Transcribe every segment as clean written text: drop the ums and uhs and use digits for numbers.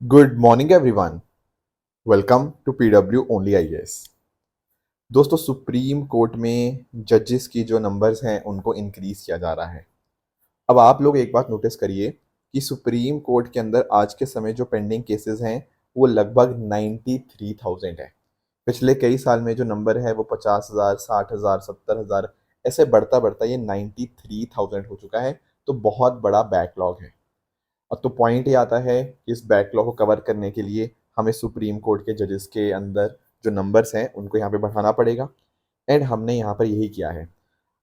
Good morning everyone. Welcome to PW only IAS. दोस्तों, Supreme Court में जजेस की जो नंबर्स हैं उनको इंक्रीज किया जा रहा है। अब आप लोग एक बात नोटिस करिए कि सुप्रीम कोर्ट के अंदर आज के समय जो पेंडिंग केसेस हैं वो लगभग 93,000 है। पिछले कई साल में जो नंबर है वो 50,000, 60,000, 70,000 ऐसे बढ़ता बढ़ता ये 93,000 हो चुका है। तो बहुत बड़ा बैकलॉग है। अब तो पॉइंट ये आता है कि इस बैकलॉग को कवर करने के लिए हमें सुप्रीम कोर्ट के जजेस के अंदर जो नंबर्स हैं उनको यहाँ पे बढ़ाना पड़ेगा। एंड हमने यहाँ पर यही किया है।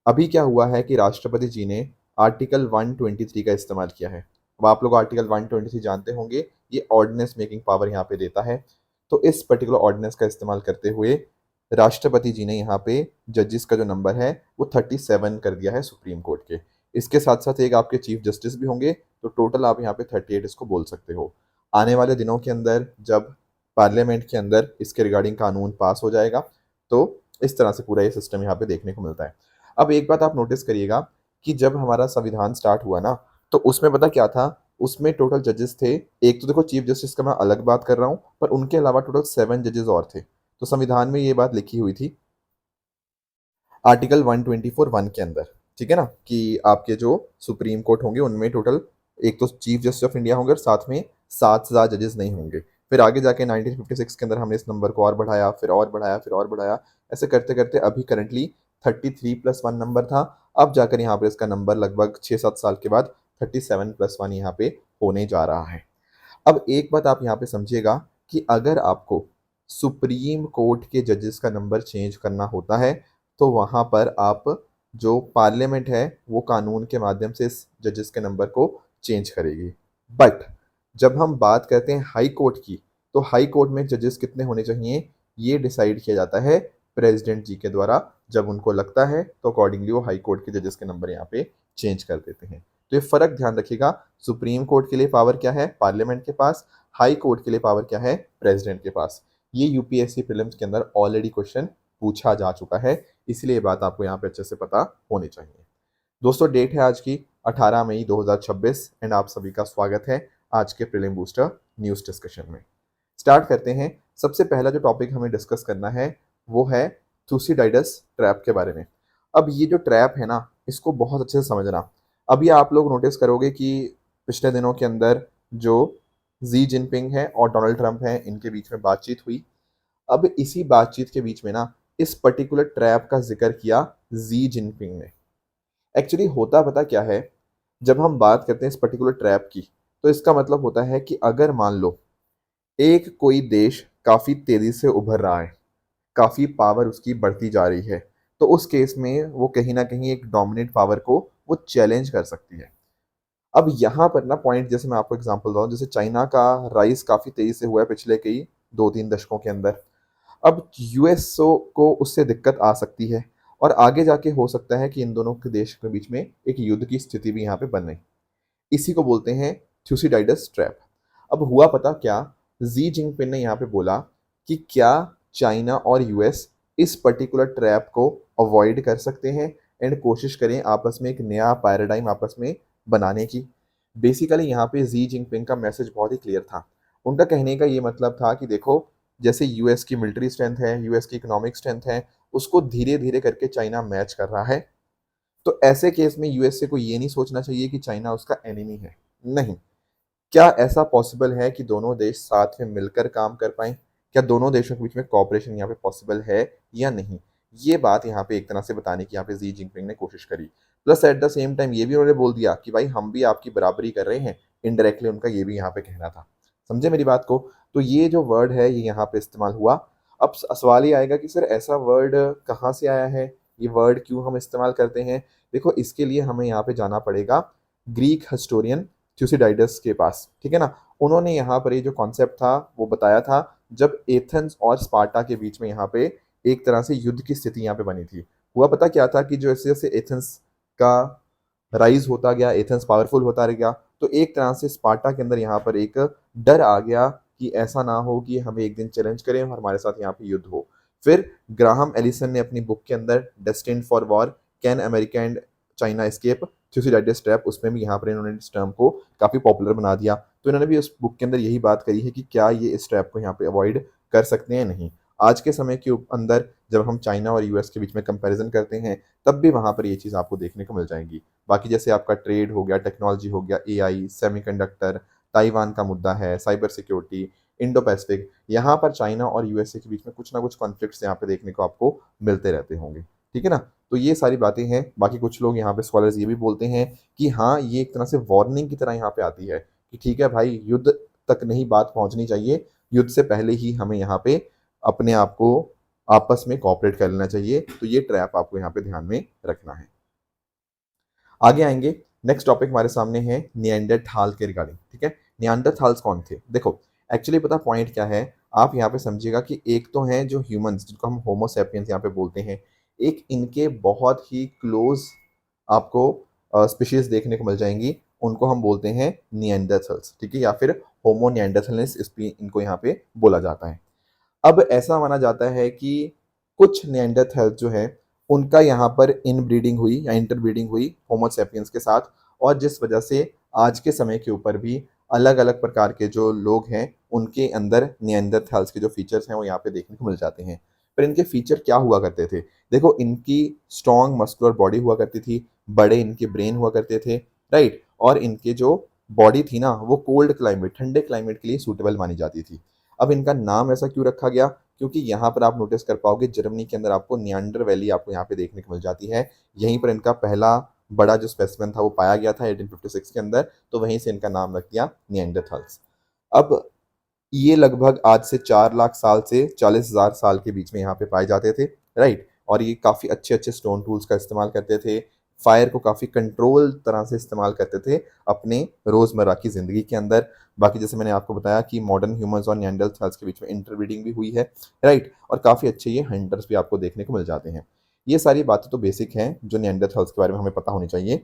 अभी क्या हुआ है कि राष्ट्रपति जी ने आर्टिकल 123 का इस्तेमाल किया है। अब आप लोग आर्टिकल 123 जानते होंगे, ये ऑर्डिनेंस मेकिंग पावर यहाँ पे देता है। तो इस पर्टिकुलर ऑर्डिनेंस का इस्तेमाल करते हुए राष्ट्रपति जी ने यहाँ पे जजेस का जो नंबर है वो 37 कर दिया है सुप्रीम कोर्ट के। इसके साथ साथ एक आपके चीफ जस्टिस भी होंगे, तो टोटल आप यहाँ पे 38 इसको बोल सकते हो। आने वाले दिनों के अंदर जब पार्लियामेंट के अंदर इसके रिगार्डिंग कानून पास हो जाएगा तो इस तरह से पूरा ये सिस्टम यहाँ पे देखने को मिलता है। अब एक बात आप नोटिस करिएगा कि जब हमारा संविधान स्टार्ट हुआ ना, तो उसमें पता क्या था, उसमें टोटल जजेस थे। एक तो देखो चीफ जस्टिस का मैं अलग बात कर रहा हूँ, पर उनके अलावा टोटल 7 जजेस और थे। तो संविधान में ये बात लिखी हुई थी आर्टिकल 124(1) के अंदर, ठीक है ना, कि आपके जो सुप्रीम कोर्ट होंगे उनमें टोटल एक तो चीफ जस्टिस ऑफ इंडिया होंगे और साथ में 7 से ज़्यादा जजेस नहीं होंगे। फिर आगे जाके 1956 के अंदर हमने इस नंबर को और बढ़ाया, फिर और बढ़ाया, फिर और बढ़ाया। ऐसे करते करते अभी करंटली 33+1 नंबर था। अब जाकर यहाँ पर इसका नंबर लगभग 6-7 साल के बाद 37+1 यहाँ पे होने जा रहा है। अब एक बात आप यहाँ पे समझिएगा कि अगर आपको सुप्रीम कोर्ट के जजेस का नंबर चेंज करना होता है तो वहाँ पर आप जो पार्लियामेंट है वो कानून के माध्यम से इस जजेस के नंबर को चेंज करेगी। बट जब हम बात करते हैं हाई कोर्ट की, तो हाई कोर्ट में जजेस कितने होने चाहिए ये डिसाइड किया जाता है प्रेसिडेंट जी के द्वारा। जब उनको लगता है तो अकॉर्डिंगली वो हाई कोर्ट के जजेस के नंबर यहाँ पे चेंज कर देते हैं। तो ये फर्क ध्यान रखिएगा। सुप्रीम कोर्ट के लिए पावर क्या है पार्लियामेंट के पास, हाई कोर्ट के लिए पावर क्या है प्रेसिडेंट के पास। ये यूपीएससी प्रीलिम्स के अंदर ऑलरेडी क्वेश्चन पूछा जा चुका है, इसलिए ये बात आपको यहाँ पे अच्छे से पता होनी चाहिए। दोस्तों, डेट है आज की 18 मई 2026 एंड आप सभी का स्वागत है आज के प्रीलिम बूस्टर न्यूज़ डिस्कशन में। स्टार्ट करते हैं। सबसे पहला जो टॉपिक हमें डिस्कस करना है वो है थुसिडाइडस ट्रैप के बारे में। अब ये जो ट्रैप है ना, इसको बहुत अच्छे से समझना। अभी आप लोग नोटिस करोगे कि पिछले दिनों के अंदर जो जी जिनपिंग है और डोनाल्ड ट्रंप है इनके बीच में बातचीत हुई। अब इसी बातचीत के बीच में ना इस पर्टिकुलर ट्रैप का जिक्र किया जी जिनपिंग ने। एक्चुअली होता पता क्या है, जब हम बात करते हैं इस पर्टिकुलर ट्रैप की, तो इसका मतलब होता है कि अगर मान लो एक कोई देश काफ़ी तेज़ी से उभर रहा है, काफ़ी पावर उसकी बढ़ती जा रही है, तो उस केस में वो कहीं ना कहीं एक डोमिनेट पावर को वो चैलेंज कर सकती है। अब यहाँ पर ना पॉइंट, जैसे मैं आपको एग्जांपल दूँ, जैसे चाइना का राइज काफ़ी तेज़ी से हुआ है पिछले कई 2-3 दशकों के अंदर। अब यूएसओ को उससे दिक्कत आ सकती है और आगे जाके हो सकता है कि इन दोनों के देश के बीच में एक युद्ध की स्थिति भी यहाँ पे बने। इसी को बोलते हैं थ्यूसिडाइडस ट्रैप। अब हुआ पता क्या, जी जिनपिंग ने यहाँ पे बोला कि क्या चाइना और यूएस इस पर्टिकुलर ट्रैप को अवॉइड कर सकते हैं एंड कोशिश करें आपस में एक नया पैराडाइम आपस में बनाने की। बेसिकली यहाँ पे जी जिनपिंग का मैसेज बहुत ही क्लियर था। उनका कहने का ये मतलब था कि देखो, जैसे यूएस की मिलिट्री स्ट्रेंथ है, यूएस की इकोनॉमिक स्ट्रेंथ है, उसको धीरे धीरे करके चाइना मैच कर रहा है। तो ऐसे केस में यूएसए को ये नहीं सोचना चाहिए कि चाइना उसका एनिमी है। नहीं। क्या ऐसा पॉसिबल है कि दोनों देश साथ में मिलकर काम कर पाएं? क्या दोनों देशों के बीच में कॉपरेशन यहाँ पे पॉसिबल है या नहीं? ये बात यहाँ पे एक तरह से बताने की यहाँ पे जी जिनपिंग ने कोशिश करी। Plus at the same time ये भी उन्होंने बोल दिया कि भाई हम भी आपकी बराबरी कर रहे हैं। इनडायरेक्टली उनका ये भी यहाँ पे कहना था। समझे मेरी बात को? तो ये जो वर्ड है ये यहाँ पे इस्तेमाल हुआ। अब सवाल ये आएगा कि सर ऐसा वर्ड कहाँ से आया है, ये वर्ड क्यों हम इस्तेमाल करते हैं? देखो, इसके लिए हमें यहाँ पे जाना पड़ेगा ग्रीक हिस्टोरियन थ्यूसिडाइडस के पास, ठीक है ना। उन्होंने यहाँ पर ये जो कॉन्सेप्ट था वो बताया था जब एथेंस और स्पार्टा के बीच में यहाँ पे एक तरह से युद्ध की स्थिति यहाँ पे बनी थी। हुआ पता क्या था कि जो जैसे जैसे एथेंस का राइज होता गया, एथेंस पावरफुल होता रह गया, तो एक तरह से स्पार्टा के अंदर यहाँ पर एक डर आ गया कि ऐसा ना हो कि हमें एक दिन चैलेंज करें और हमारे साथ यहाँ पे युद्ध हो। फिर ग्राहम एलिसन ने अपनी बुक के अंदर destined for war can America and China escape Thucydides's trap, उसमें भी यहाँ पर इन्होंने इस टर्म को काफ़ी पॉपुलर बना दिया। तो इन्होंने भी उस बुक के अंदर यही बात करी है कि क्या ये इस ट्रैप को यहाँ पे अवॉइड कर सकते हैं नहीं। आज के समय के अंदर जब हम चाइना और यूएस के बीच में कंपैरिजन करते हैं तब भी वहाँ पर ये चीज़ आपको देखने को मिल जाएगी। बाकी जैसे आपका ट्रेड हो गया, टेक्नोलॉजी हो गया, एआई, सेमीकंडक्टर, ताइवान का मुद्दा है, साइबर सिक्योरिटी, इंडो पैसिफिक, यहाँ पर चाइना और यूएसए के बीच में कुछ ना कुछ कॉन्फ्लिक्ट्स यहाँ पे देखने को आपको मिलते रहते होंगे। ठीक है ना? तो ये सारी बातें हैं। बाकी कुछ लोग यहाँ पे स्कॉलर्स ये भी बोलते हैं कि हाँ, ये एक तरह से वार्निंग की तरह यहाँ पे आती है कि ठीक है भाई, युद्ध तक नहीं बात पहुंचनी चाहिए, युद्ध से पहले ही हमें यहाँ पे अपने आप को आपस में कोऑपरेट कर लेना चाहिए। तो ये ट्रैप आपको यहाँ पे ध्यान में रखना है। आगे आएंगे, नेक्स्ट टॉपिक हमारे सामने है निएंडरथाल के रिगार्डिंग। ठीक है, निएंडरथाल्स कौन थे? देखो एक्चुअली पता पॉइंट क्या है, आप यहाँ पे समझिएगा कि एक तो हैं जो ह्यूमंस जिनको हम होमो सैपियंस यहाँ पे बोलते हैं, एक इनके बहुत ही क्लोज आपको स्पीशीज देखने को मिल जाएंगी, उनको हम बोलते हैं निएंडरथल्स। ठीक है, या फिर होमो निएंडरथलनेस इनको यहाँ पे बोला जाता है। अब ऐसा माना जाता है कि कुछ निएंडरथल जो है उनका यहाँ पर इनब्रीडिंग हुई या इंटरब्रीडिंग हुई होमो सैपियंस के साथ, और जिस वजह से आज के समय के ऊपर भी अलग अलग प्रकार के जो लोग हैं उनके अंदर निएंडरथल्स के जो फीचर्स हैं वो यहाँ पे देखने को मिल जाते हैं। पर इनके फीचर क्या हुआ करते थे? देखो, इनकी स्ट्रॉन्ग मस्कुलर बॉडी हुआ करती थी, बड़े इनके ब्रेन हुआ करते थे, राइट, और इनके जो बॉडी थी ना वो कोल्ड क्लाइमेट, ठंडे क्लाइमेट के लिए सूटेबल मानी जाती थी। अब इनका नाम ऐसा क्यों रखा गया? क्योंकि यहाँ पर आप नोटिस कर पाओगे जर्मनी के अंदर आपको नियांडर वैली आपको यहाँ पे देखने को मिल जाती है। यहीं पर इनका पहला बड़ा जो स्पेसिमेन था वो पाया गया था 1856 के अंदर, तो वहीं से इनका नाम रख दिया निएंडरथाल्स। अब ये लगभग आज से 4 लाख साल से 40,000 साल के बीच में यहाँ पे पाए जाते थे, राइट, और ये काफ़ी अच्छे अच्छे स्टोन टूल्स का इस्तेमाल करते थे, फायर को काफ़ी कंट्रोल तरह से इस्तेमाल करते थे अपने रोज़मर्रा की ज़िंदगी के अंदर। बाकी जैसे मैंने आपको बताया कि मॉडर्न ह्यूमंस और निएंडरथाल्स के बीच में इंटरब्रीडिंग भी हुई है, राइट, और काफ़ी अच्छे ये हंटर्स भी आपको देखने को मिल जाते हैं। ये सारी बातें तो बेसिक हैं जो निएंडरथाल्स के बारे में हमें पता होनी चाहिए।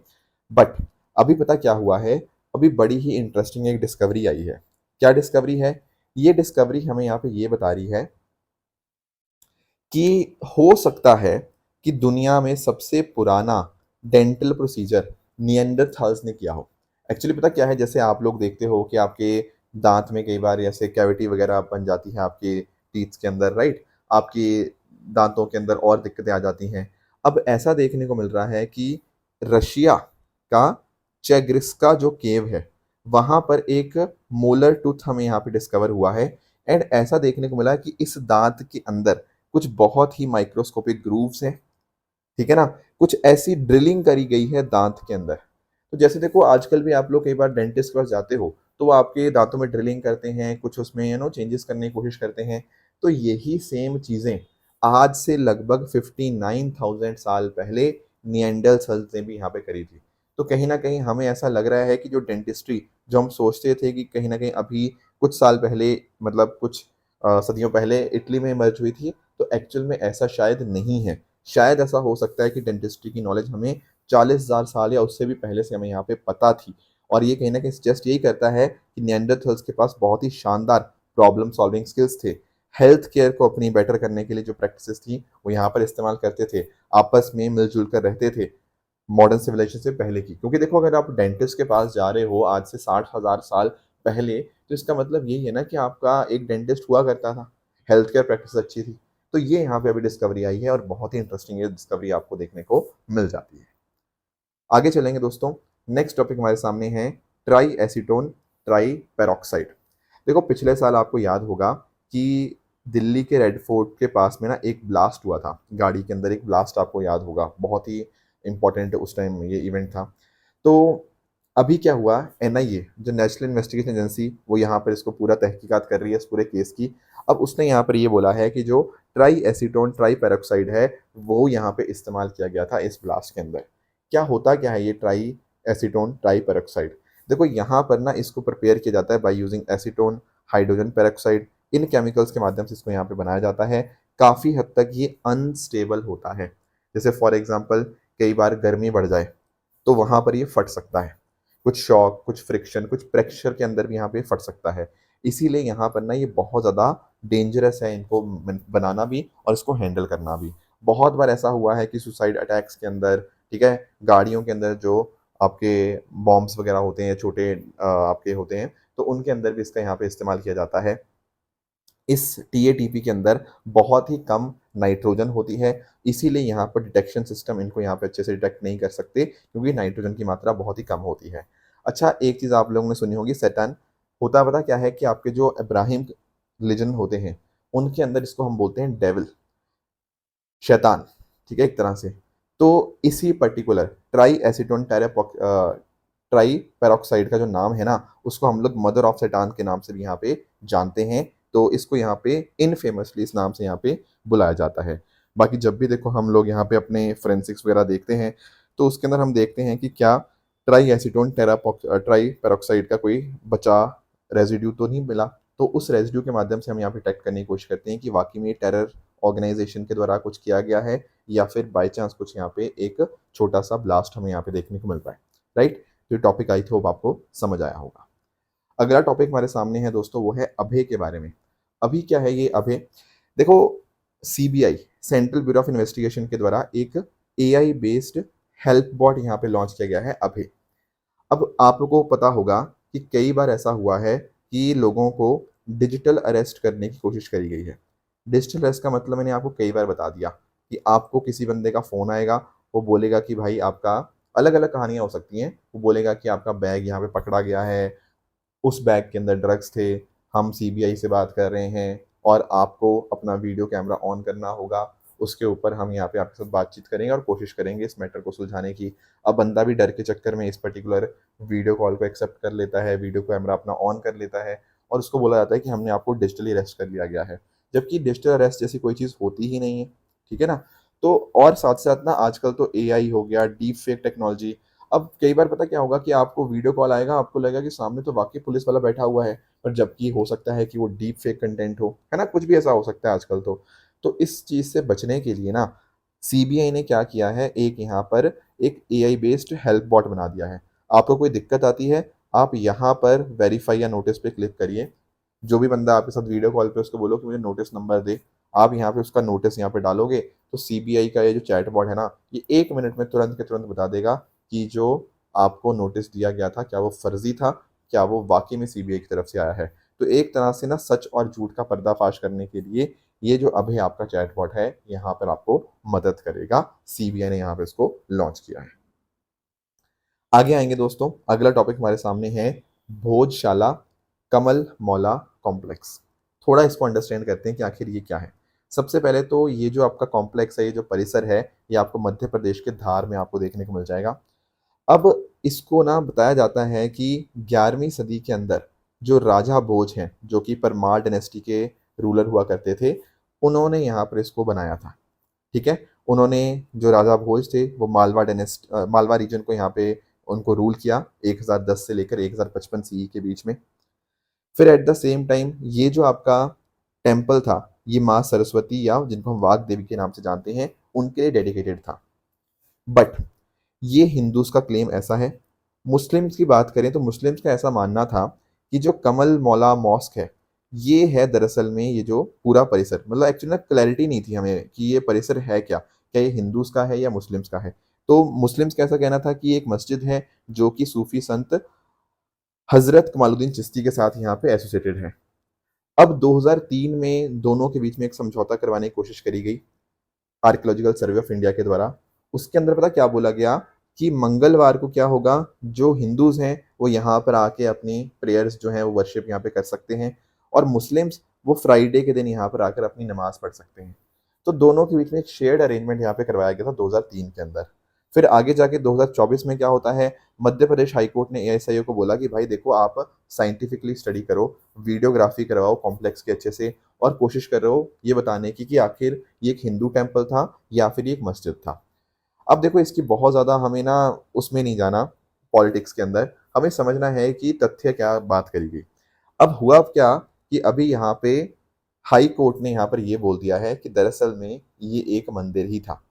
बट अभी पता क्या हुआ है, अभी बड़ी ही इंटरेस्टिंग एक डिस्कवरी आई है। क्या डिस्कवरी है? ये डिस्कवरी हमें यहाँ पे ये बता रही है कि हो सकता है कि दुनिया में सबसे पुराना डेंटल प्रोसीजर निएंडरथाल्स ने किया हो। एक्चुअली पता क्या है, जैसे आप लोग देखते हो कि आपके दांत में कई बार ऐसे कैविटी वगैरह बन जाती है आपके टीथ के अंदर, राइट, आपके दांतों के अंदर और दिक्कतें आ जाती हैं। अब ऐसा देखने को मिल रहा है कि रशिया का चेग्रिस्का जो केव है वहां पर एक मोलर टूथ हमें यहाँ पे डिस्कवर हुआ है। एंड ऐसा देखने को मिला कि इस दांत के अंदर कुछ बहुत ही माइक्रोस्कोपिक ग्रूव्स हैं, ठीक है ना, कुछ ऐसी ड्रिलिंग करी गई है दांत के अंदर। तो जैसे देखो आजकल भी आप लोग कई बार डेंटिस्ट के पास जाते हो तो वो आपके दांतों में ड्रिलिंग करते हैं, कुछ उसमें चेंजेस करने की कोशिश करते हैं। तो यही सेम चीजें आज से लगभग 59,000 साल पहले निएंडरथाल्स ने भी यहाँ पे करी थी। तो कहीं ना कहीं हमें ऐसा लग रहा है कि जो डेंटिस्ट्री जो हम सोचते थे कि कहीं ना कहीं अभी कुछ साल पहले, मतलब कुछ सदियों पहले इटली में इमर्ज हुई थी, तो एक्चुअल में ऐसा शायद नहीं है। शायद ऐसा हो सकता है कि डेंटिस्ट्री की नॉलेज हमें 40,000 साल या उससे भी पहले से हमें यहाँ पे पता थी। और ये कहीं ना कहीं सजेस्ट यही करता है कि निएंडरथाल्स के पास बहुत ही शानदार प्रॉब्लम सॉल्विंग स्किल्स थे। हेल्थ केयर को अपनी बेटर करने के लिए जो प्रैक्टिसेस थी वो यहाँ पर इस्तेमाल करते थे, आपस में मिलजुल कर रहते थे मॉडर्न सिविलाइजेशन से पहले की। क्योंकि देखो अगर आप डेंटिस्ट के पास जा रहे हो आज से 60,000 साल पहले, तो इसका मतलब यही है ना कि आपका एक डेंटिस्ट हुआ करता था, हेल्थ केयर प्रैक्टिस अच्छी थी। तो ये यहाँ पे अभी डिस्कवरी आई है और बहुत ही इंटरेस्टिंग ये डिस्कवरी आपको देखने को मिल जाती है। आगे चलेंगे दोस्तों, नेक्स्ट टॉपिक हमारे सामने है ट्राई एसीटोन ट्राई पेरोक्साइड। देखो पिछले साल आपको याद होगा कि दिल्ली के रेड फोर्ट के पास में ना एक ब्लास्ट हुआ था, गाड़ी के अंदर एक ब्लास्ट आपको याद होगा, बहुत ही इंपॉर्टेंट उस टाइम ये इवेंट था। तो अभी क्या हुआ, एनआईए जो नेशनल इन्वेस्टिगेशन एजेंसी वो यहाँ पर इसको पूरा तहकीकात कर रही है इस पूरे केस की। अब उसने यहाँ पर ये बोला है कि जो ट्राई एसीटोन ट्राई पेरोक्साइड है वो यहाँ पे इस्तेमाल किया गया था इस ब्लास्ट के अंदर। क्या होता क्या है ये ट्राई एसीटोन ट्राई पेरोक्साइड? देखो यहाँ पर ना इसको प्रिपेयर किया जाता है by using acetone hydrogen peroxide. In chemicals के माध्यम से इसको यहाँ पे बनाया जाता है। काफ़ी हद तक ये अनस्टेबल होता है। जैसे फॉर एग्जांपल कई बार गर्मी बढ़ जाए तो वहाँ पर ये फट सकता है, कुछ शॉक, कुछ फ्रिक्शन, कुछ प्रेशर के अंदर भी यहाँ पे फट सकता है। इसीलिए यहाँ पर ना ये बहुत ज़्यादा डेंजरस है इनको बनाना भी और इसको हैंडल करना भी। बहुत बार ऐसा हुआ है कि सुसाइड अटैक्स के अंदर ठीक है, गाड़ियों के अंदर जो आपके बॉम्ब्स वगैरह होते हैं, छोटे आपके होते हैं, तो उनके अंदर भी इसका यहाँ पे इस्तेमाल किया जाता है। इस टीएटीपी के अंदर बहुत ही कम नाइट्रोजन होती है, इसीलिए यहाँ पर डिटेक्शन सिस्टम इनको यहाँ पे अच्छे से डिटेक्ट नहीं कर सकते, क्योंकि नाइट्रोजन की मात्रा बहुत ही कम होती है। अच्छा, एक चीज़ आप लोगों ने सुनी होगी, सेटन होता पता क्या है कि आपके जो इब्राहिम रिलीजन होते हैं, उनके अंदर इसको हम बोलते हैं डेविल, शैतान, ठीक है, एक तरह से। तो इसी particular try acetone try peroxide का जो नाम है ना, उसको हम लोग मदर ऑफ शैतान के नाम से भी यहाँ पे जानते हैं। तो इसको यहाँ पे इनफेमसली इस नाम से यहाँ पे बुलाया जाता है। बाकी जब भी देखो हम लोग यहाँ पे अपने फोरेंसिक्स वगैरह देखते हैं, तो उसके अंदर हम देखते हैं कि क्या ट्राई एसीटोन ट्राई पेरोक्साइड का कोई बचा रेजिड्यू तो नहीं मिला। तो उस रेजिड्यू के माध्यम से हम यहाँ पे डिटेक्ट करने की कोशिश करते हैं कि वाकई में टेरर ऑर्गेनाइजेशन के द्वारा कुछ किया गया है, या फिर बाय चांस कुछ यहाँ पे एक छोटा सा ब्लास्ट हमें यहाँ पे देखने को मिल रहा है। राइट, तो ये टॉपिक आई होप आपको समझ आया होगा। अगला टॉपिक हमारे सामने है दोस्तों, वो है अभय के बारे में। अभी क्या है ये अभय, देखो CBI central bureau of investigation के द्वारा एक एआई बेस्ड हेल्प बॉट यहाँ पे लॉन्च किया गया है अभय। अब आप लोगों को पता होगा कि कई बार ऐसा हुआ है कि लोगों को डिजिटल अरेस्ट करने की कोशिश करी गई है। डिजिटल अरेस्ट का मतलब मैंने आपको कई बार बता दिया कि आपको किसी बंदे का फ़ोन आएगा, वो बोलेगा कि भाई आपका, अलग अलग कहानियाँ हो सकती हैं, वो बोलेगा कि आपका बैग यहाँ पे पकड़ा गया है, उस बैग के अंदर ड्रग्स थे, हम सीबीआई से बात कर रहे हैं और आपको अपना वीडियो कैमरा ऑन करना होगा, उसके ऊपर हम यहाँ पे आपके साथ बातचीत करेंगे और कोशिश करेंगे इस मैटर को सुलझाने की। अब बंदा भी डर के चक्कर में इस पर्टिकुलर वीडियो कॉल को एक्सेप्ट कर लेता है, वीडियो कैमरा अपना ऑन कर लेता है और उसको बोला जाता है कि हमने आपको डिजिटली अरेस्ट कर लिया गया है, जबकि डिजिटल अरेस्ट जैसी कोई चीज़ होती ही नहीं है। ठीक है ना। तो और साथ साथ ना आजकल तो एआई हो गया, डीप फेक टेक्नोलॉजी। अब कई बार पता क्या होगा कि आपको वीडियो कॉल आएगा, आपको लगेगा कि सामने तो वाकई पुलिस वाला बैठा हुआ है, पर जबकि हो सकता है कि वो डीप फेक कंटेंट हो, है ना, कुछ भी ऐसा हो सकता है आजकल तो इस चीज़ से बचने के लिए ना सीबीआई ने क्या किया है, एक यहाँ पर एक एआई बेस्ड हेल्प बॉट बना दिया है। आपको कोई दिक्कत आती है, आप यहाँ पर वेरीफाई या नोटिस पे क्लिक करिए, जो भी बंदा आपके साथ वीडियो कॉल पे उसको बोलो कि मुझे नोटिस नंबर दे, आप यहाँ पे उसका नोटिस यहाँ पे डालोगे, तो सीबीआई का ये जो चैट बॉट है ना, ये 1 मिनट में तुरंत के तुरंत बता देगा कि जो आपको नोटिस दिया गया था क्या वो फर्जी था, क्या वो वाकई में सीबीआई की तरफ से आया है। तो एक तरह से ना सच और झूठ का पर्दाफाश करने के लिए ये जो अभी आपका चैटबॉट है यहाँ पर आपको मदद करेगा। सीबीआई ने यहाँ पे इसको लॉन्च किया है। आगे आएंगे दोस्तों, अगला टॉपिक हमारे सामने है भोजशाला कमल मौला कॉम्प्लेक्स। थोड़ा इसको अंडरस्टैंड करते हैं कि आखिर ये क्या है। सबसे पहले तो ये जो आपका कॉम्प्लेक्स है, ये जो परिसर है, ये आपको मध्य प्रदेश के धार में आपको देखने को मिल जाएगा। अब इसको ना बताया जाता है कि 11वीं सदी के अंदर जो राजा भोज हैं, जो कि परमार डायनेस्टी के रूलर हुआ करते थे, उन्होंने यहाँ पर इसको बनाया था। ठीक है, उन्होंने, जो राजा भोज थे, वो मालवा रीजन को यहाँ पे उनको रूल किया 1010 से लेकर 1055 सीई के बीच में। फिर एट द सेम टाइम ये जो आपका टेम्पल था, ये माँ सरस्वती या जिनको हम वाग देवी के नाम से जानते हैं, उनके लिए डेडिकेटेड था। बट ये हिंदूज का क्लेम ऐसा है। मुस्लिम्स की बात करें तो मुस्लिम्स का ऐसा मानना था कि जो कमल मौला मॉस्क है, ये है दरअसल में ये जो पूरा परिसर, मतलब एक्चुअली ना क्लैरिटी नहीं थी हमें कि ये परिसर है क्या, क्या ये हिंदूज का है या मुस्लिम्स का है। तो मुस्लिम्स का ऐसा कहना था कि ये एक मस्जिद है जो कि सूफी संत हजरत कमालुद्दीन चिश्ती के साथ यहाँ पे एसोसिएटेड है। अब 2003 में दोनों के बीच में एक समझौता करवाने की कोशिश करी गई आर्कियोलॉजिकल सर्वे ऑफ इंडिया के द्वारा। उसके अंदर पता क्या बोला गया कि मंगलवार को क्या होगा, जो हिंदूज हैं वो यहाँ पर आके अपनी प्रेयर्स जो हैं वो वर्शिप यहाँ पे कर सकते हैं, और मुस्लिम्स वो फ्राइडे के दिन यहाँ पर आकर अपनी नमाज पढ़ सकते हैं। तो दोनों के बीच में एक शेयर्ड अरेंजमेंट यहाँ पे करवाया गया था 2003 के अंदर। फिर आगे जाके 2024 में क्या होता है, मध्य प्रदेश हाईकोर्ट ने एएसआईओ को बोला कि भाई देखो, आप साइंटिफिकली स्टडी करो, वीडियोग्राफी करवाओ कॉम्प्लेक्स के अच्छे से, और कोशिश करो ये बताने की कि आखिर ये एक हिंदू टेम्पल था या फिर ये एक मस्जिद था। अब देखो, इसकी बहुत ज़्यादा हमें ना उसमें नहीं जाना, पॉलिटिक्स के अंदर हमें समझना है कि तथ्य क्या बात करी गई। अब हुआ क्या कि अभी यहाँ पे हाई कोर्ट ने यहाँ पर ये बोल दिया है कि दरअसल में ये एक मंदिर ही था।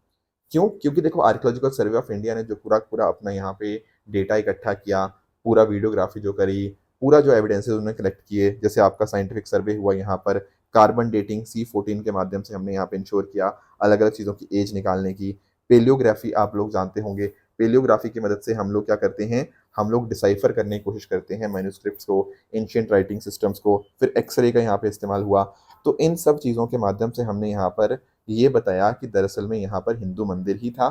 क्यों? क्योंकि देखो, आर्कियोलॉजिकल सर्वे ऑफ इंडिया ने जो पूरा पूरा अपना यहाँ पे डेटा इकट्ठा किया, पूरा वीडियोग्राफी जो करी, पूरा जो एविडेंसेस उन्होंने कलेक्ट किए, जैसे आपका साइंटिफिक सर्वे हुआ यहाँ पर, कार्बन डेटिंग C14 के माध्यम से हमने यहाँ पे इंश्योर किया अलग अलग चीज़ों की एज निकालने की, पेलियोग्राफी आप लोग जानते होंगे। पेलियोग्राफी की मदद से हम लोग क्या करते हैं, हम लोग डिसाइफर करने की कोशिश करते हैं मैन्युस्क्रिप्ट्स को, एंशिएंट राइटिंग सिस्टम्स को। फिर एक्सरे का यहाँ पे इस्तेमाल हुआ। तो इन सब चीज़ों के माध्यम से हमने यहाँ पर ये बताया कि दरअसल में यहाँ पर हिंदू मंदिर ही था।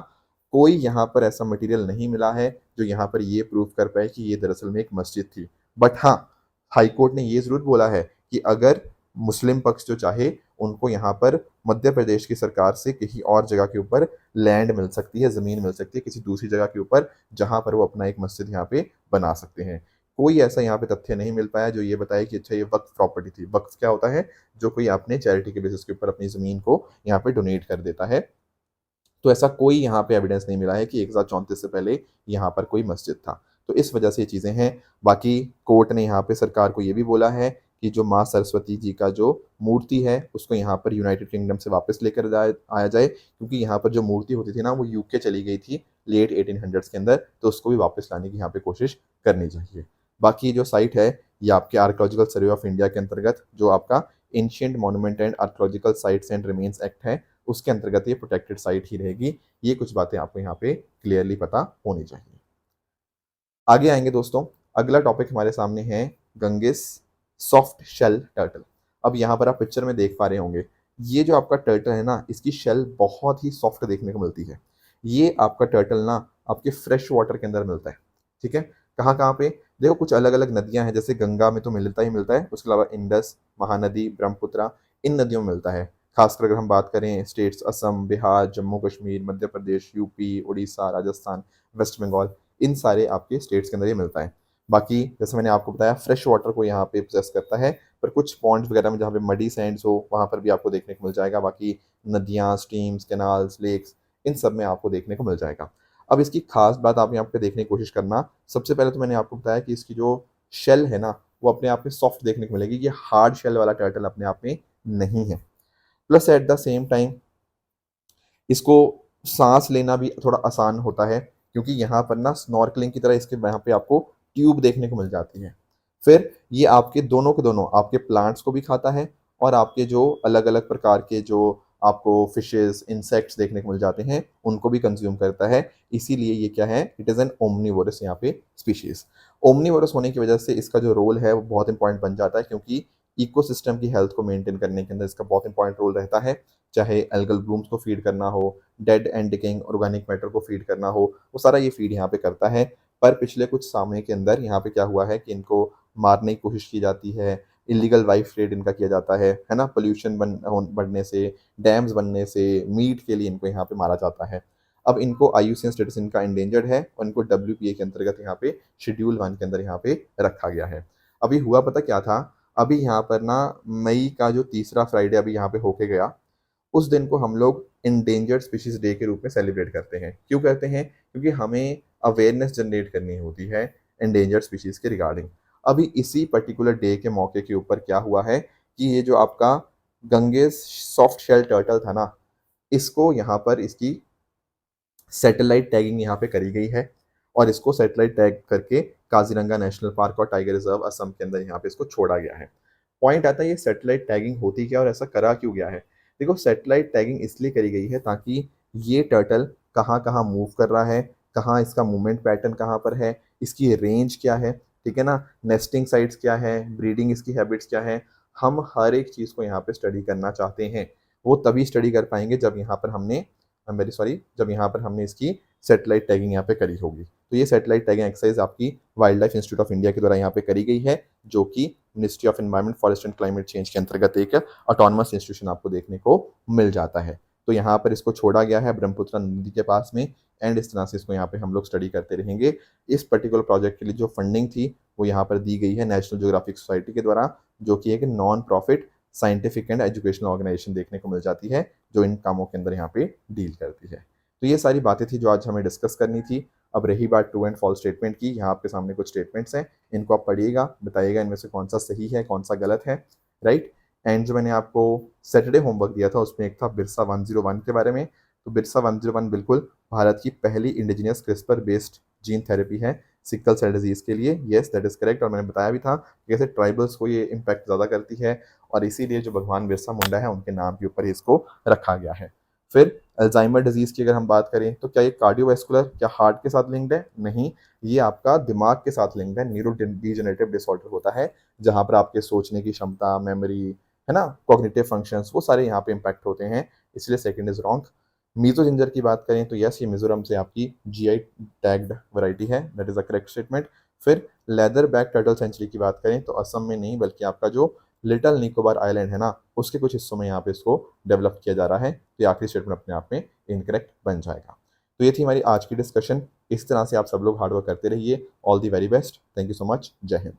कोई यहाँ पर ऐसा मटेरियल नहीं मिला है जो यहाँ पर ये प्रूव कर पाए कि ये दरअसल में एक मस्जिद थी। बट हाँ, हाई कोर्ट ने ये ज़रूर बोला है कि अगर मुस्लिम पक्ष जो चाहे, उनको यहाँ पर मध्य प्रदेश की सरकार से कहीं और जगह के ऊपर लैंड मिल सकती है, ज़मीन मिल सकती है किसी दूसरी जगह के ऊपर, जहाँ पर वो अपना एक मस्जिद यहाँ पे बना सकते हैं। कोई ऐसा यहाँ पे तथ्य नहीं मिल पाया जो ये बताए कि अच्छा ये वक्फ प्रॉपर्टी थी। वक्फ क्या होता है? जो कोई आपने चैरिटी के बेसिस के ऊपर अपनी ज़मीन को यहाँ पे डोनेट कर देता है। तो ऐसा कोई यहाँ पे एविडेंस नहीं मिला है कि 1034 से पहले यहाँ पर कोई मस्जिद था। तो इस वजह से ये चीज़ें हैं। बाकी कोर्ट ने यहाँ पे सरकार को ये भी बोला है कि जो माँ सरस्वती जी का जो मूर्ति है, उसको यहाँ पर यूनाइटेड किंगडम से वापस लेकर आया जाए, क्योंकि यहाँ पर जो मूर्ति होती थी ना, वो यूके चली गई थी लेट 1800s के अंदर, तो उसको भी वापस लाने की यहाँ पे कोशिश करनी चाहिए। बाकी जो साइट है, ये आपके आर्कोलॉजिकल सर्वे ऑफ इंडिया के अंतर्गत, जो आपका ancient monument and archaeological sites and remains act है, उसके अंतर्गत ये प्रोटेक्टेड साइट ही रहेगी। ये कुछ बातें आपको यहाँ पे क्लियरली पता होनी चाहिए। आगे आएंगे दोस्तों, अगला टॉपिक हमारे सामने है गंगेस सॉफ्ट शेल टर्टल। अब यहाँ पर आप पिक्चर में देख पा रहे होंगे, ये जो आपका टर्टल है ना, इसकी शेल बहुत ही सॉफ्ट देखने को मिलती है। ये आपका टर्टल ना आपके फ्रेश वाटर के अंदर मिलता है। ठीक है, कहाँ कहाँ पे? देखो, कुछ अलग अलग नदियां हैं, जैसे गंगा में तो मिलता ही मिलता है, उसके अलावा इंडस, महानदी, ब्रह्मपुत्रा, इन नदियों में मिलता है। खासकर अगर हम बात करें states Assam, Bihar, Jammu Kashmir, Madhya Pradesh, UP, Orissa, Rajasthan, waste Bengal, इन सारे आपके स्टेट्स के अंदर ये मिलता है। बाकी जैसे मैंने आपको बताया, फ्रेश वाटर को यहाँ पे पोजेस करता है, पर कुछ पॉन्ड्स वगैरह में जहाँ पे मडी सैंड्स हो, वहाँ पर भी आपको देखने को मिल जाएगा। बाकी नदियाँ, स्ट्रीम्स, कैनाल्स, लेक्स, इन सब में आपको देखने को मिल जाएगा। अब इसकी खास बात आप यहाँ पे देखने की कोशिश करना। सबसे पहले तो मैंने आपको बताया कि इसकी जो शेल है ना, वो अपने आप में सॉफ्ट देखने को मिलेगी। ये हार्ड शेल वाला टर्टल अपने आप में नहीं है। Plus at the same time इसको सांस लेना भी थोड़ा आसान होता है, क्योंकि यहाँ पर ना स्नॉर्कलिंग की तरह इसके यहाँ पे आपको ट्यूब देखने को मिल जाती है। फिर ये आपके दोनों के दोनों आपके प्लांट्स को भी खाता है, और आपके जो अलग अलग प्रकार के जो आपको फिशेस, इंसेक्ट्स देखने को मिल जाते हैं, उनको भी कंज्यूम करता है। इसीलिए ये क्या है, इट इज़ एन ओमनीवोरस यहाँ पे स्पीशीज। ओमनीवोरस होने की वजह से इसका जो रोल है वो बहुत इंपॉर्टेंट बन जाता है, क्योंकि इकोसिस्टम की हेल्थ को मेंटेन करने के अंदर इसका बहुत इंपॉर्टेंट रोल रहता है। चाहे एल्गल ब्लूम्स को फीड करना हो, dead and decaying organic matter को फीड करना हो, वो सारा ये फीड यहाँ पे करता है। पर पिछले कुछ समय के अंदर यहाँ पे क्या हुआ है कि इनको मारने की कोशिश की जाती है, इलीगल वाइफ ट्रेड इनका किया जाता है ना, पोल्यूशन बढ़ने से, डैम्स बनने से, मीट के लिए इनको यहाँ पे मारा जाता है। अब इनको IUCN स्टेटस इनका इंडेंजर्ड है, और इनको WPA के अंतर्गत यहाँ पे शेड्यूल 1 के अंदर यहाँ पे रखा गया है। अभी हुआ पता क्या था, अभी यहाँ पर ना मई का जो तीसरा फ्राइडे अभी यहाँ पे होके गया, उस दिन को हम लोग इंडेंजर्ड स्पीशीज डे के रूप में सेलिब्रेट करते हैं। क्यों करते हैं? क्योंकि हमें अवेयरनेस जनरेट करनी होती है इंडेंजर्ड स्पीशीज के रिगार्डिंग। अभी इसी पर्टिकुलर डे के मौके के ऊपर क्या हुआ है कि ये जो आपका गंगेस सॉफ्ट शेल टर्टल था ना, इसको यहाँ पर इसकी सैटेलाइट टैगिंग यहाँ पे करी गई है, और इसको सैटेलाइट टैग करके काजीरंगा नेशनल पार्क और टाइगर रिजर्व असम के अंदर यहाँ पे इसको छोड़ा गया है। पॉइंट आता है ये सैटेलाइट टैगिंग होती क्या और ऐसा करा क्यों गया है? देखो, सैटेलाइट टैगिंग इसलिए करी गई है ताकि ये टर्टल कहाँ कहाँ मूव कर रहा है, कहाँ इसका मूवमेंट पैटर्न कहाँ पर है, इसकी रेंज क्या है, ठीक है ना, नेस्टिंग साइट्स क्या है, ब्रीडिंग इसकी हैबिट्स क्या है, हम हर एक चीज़ को यहाँ पे स्टडी करना चाहते हैं। वो तभी स्टडी कर पाएंगे जब यहाँ पर हमने, आई एम वेरी सॉरी, जब यहाँ पर हमने इसकी सैटेलाइट टैगिंग यहाँ पे करी होगी। तो ये सैटेलाइट टैगिंग एक्सरसाइज आपकी wild life institute of India के द्वारा यहाँ पे करी गई है, जो कि ministry of environment, forest and climate change के अंतर्गत एक ऑटोनमस इंस्टीट्यूशन आपको देखने को मिल जाता है। तो यहाँ पर इसको छोड़ा गया है ब्रह्मपुत्र नदी के पास में, एंड इस तरह से इसको यहाँ पे हम लोग स्टडी करते रहेंगे। इस पर्टिकुलर प्रोजेक्ट के लिए जो फंडिंग थी वो यहाँ पर दी गई है नेशनल ज्योग्राफिक सोसाइटी के द्वारा, जो कि एक non profit scientific and educational organisation देखने को मिल जाती है, जो इन कामों के अंदर यहाँ पे डील करती है। तो ये सारी बातें थी जो आज हमें डिस्कस करनी थी। अब रही बात ट्रू एंड फॉल्स स्टेटमेंट की, यहाँ आपके सामने कुछ स्टेटमेंट्स हैं, इनको आप पढ़िएगा, बताइएगा इनमें से कौन सा सही है, कौन सा गलत है, राइट। एंड जो मैंने आपको सैटरडे होमवर्क दिया था, उसमें एक था बिरसा 101 के बारे में। तो बिरसा 101 बिल्कुल भारत की पहली indigenous CRISPR based gene therapy है सिकल सेल डिजीज के लिए। Yes, that is correct. और मैंने बताया भी था कि कैसे ट्राइबल्स को ये इम्पैक्ट ज़्यादा करती है, और इसीलिए जो भगवान बिरसा मुंडा है उनके नाम के ऊपर इसको रखा गया है। फिर अल्जाइमर डिजीज़ की अगर हम बात करें तो क्या ये कार्डियोवैस्कुलर, क्या हार्ट के साथ लिंक्ड है? नहीं, ये आपका दिमाग के साथ लिंक्ड है। न्यूरो डीजेनरेटिव डिसऑर्डर होता है, जहाँ पर आपके सोचने की क्षमता, मेमोरी, है ना, कॉग्निटिव फंक्शंस, वो सारे यहाँ पे इम्पैक्ट होते हैं, इसलिए second is wrong. Mizo ginger की बात करें तो यस, ये मिज़ोरम से आपकी जीआई टैग्ड वैरायटी है, that is a correct statement. फिर लेदर बैक टर्टल सेंचुरी की बात करें तो असम में नहीं, बल्कि आपका जो लिटिल निकोबार आइलैंड है ना, उसके कुछ हिस्सों में यहाँ पे इसको डेवलप किया जा रहा है। तो ये आखिरी स्टेटमेंट अपने आप में इनकरेक्ट बन जाएगा। तो ये थी हमारी आज की डिस्कशन। इस तरह से आप सब लोग हार्ड वर्क करते रहिए। All the very best. Thank you so much. जय हिंद।